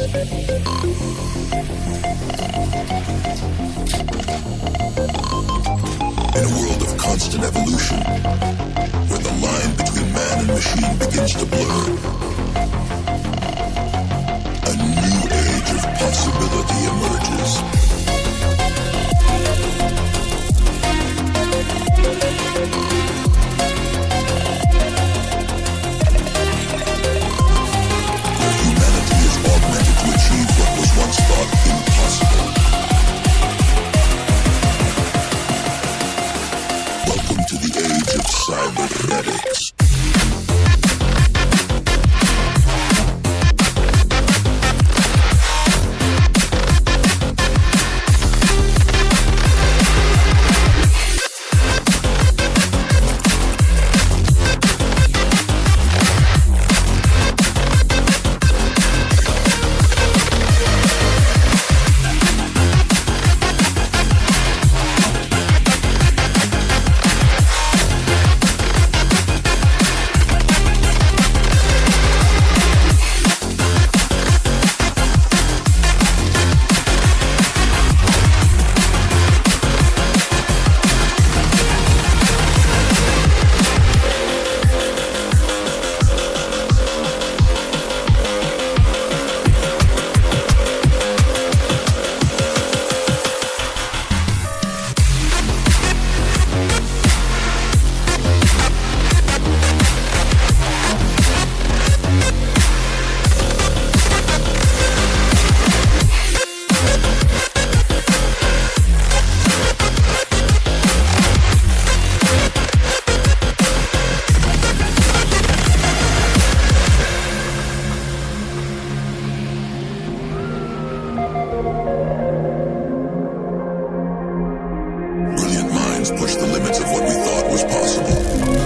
In a world of constant evolution, where the line between man and machine begins to blur, a new age of possibility emerges. Where humanity is augmented to achieve what was once thought impossible. Welcome to the age of cybernetics. Brilliant minds push the limits of what we thought was possible.